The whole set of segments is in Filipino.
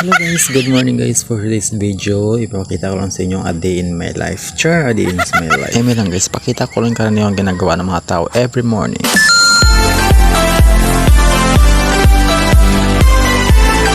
Hello guys, good morning guys. For this video, ipapakita ko lang sa inyo a day in my life. Sure, a day in my life. Eme lang guys, pakita ko lang karaniwang ginagawa ng mga tao every morning.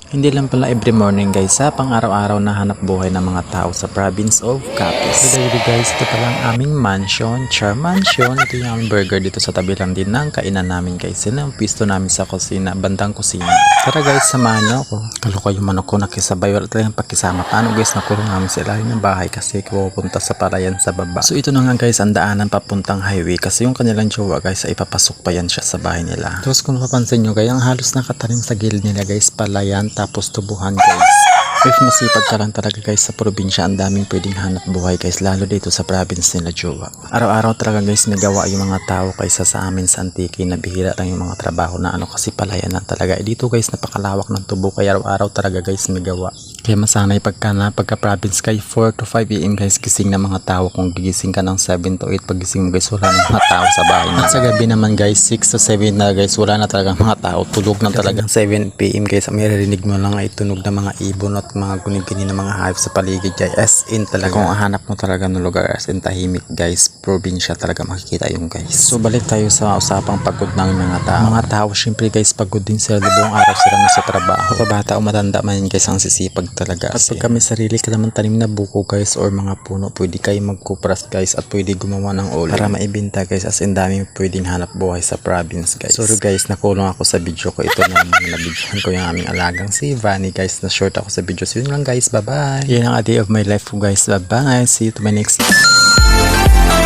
Hindi lang pala every morning guys, sa pang-araw-araw na hanap buhay ng mga tao sa province of Capiz. So guys, ito pala ang aming mansion, Char Mansion. Ito yung aming burger dito sa tabi lang din ng kainan namin guys. Yan ang pisto namin sa kusina, bandang kusina. Tara guys, samahan nyo ako. Kaluko yung manok ko nakisabay, wala talagang pakisama. Paano guys, nakulong namin sa ilalim ng bahay kasi pupunta sa palayan sa baba. So ito na nga guys, ang daanan papuntang highway kasi yung kanilang jowa guys, ay ipapasok pa yan siya sa bahay nila. Tapos kung mapapansin nyo guys, ang halos nakatanim sa gilid nila guys, palayan tapos tubuhan guys. If masipag ka lang talaga guys sa probinsya, ang daming pwedeng hanap buhay guys, lalo dito sa province nila jowa. Araw-araw talaga guys may gawa yung mga tao kaysa sa amin sa Antique, na bihira lang yung mga trabaho na ano kasi palayan lang talaga. Dito guys napakalawak ng tubo kaya araw-araw talaga guys may gawa. Kaya masanay pagka province kay 4 to 5 AM guys gising ng mga tao. Kung gigising ka ng 7 to 8 pagising mo guys, wala ng mga tao sa bahay na. Sa gabi naman guys 6 to 7 na guys, wala na talaga mga tao, tulog na talaga. 7 PM guys may rinig mo lang ay tunog ng mga ibon at mga gunig-guni ng mga hayop sa paligid guys. As in talaga, kung hanap mo talaga ng lugar as in tahimik guys, probinsya talaga makikita yung guys. So balik tayo sa usapang pagod ng mga tao. Mga tao syempre guys, pagod din sila, buong araw sila na sa trabaho. Kapabata o matanda man yun guys, ang sisipag talaga. At pag kami sarili ka naman tanim na buko guys or mga puno, pwede kayo magkupras guys at pwede gumawa ng oil para maibenta guys. As in daming pwedeng hanap buhay sa province guys. Sorry guys, nakulong ako sa video ko. Ito na nabidyohan ko yung aming alagang si Vanny guys, na short ako sa video. So yun lang guys, bye bye. Yan ang a day of my life guys, bye bye. See you to my next video.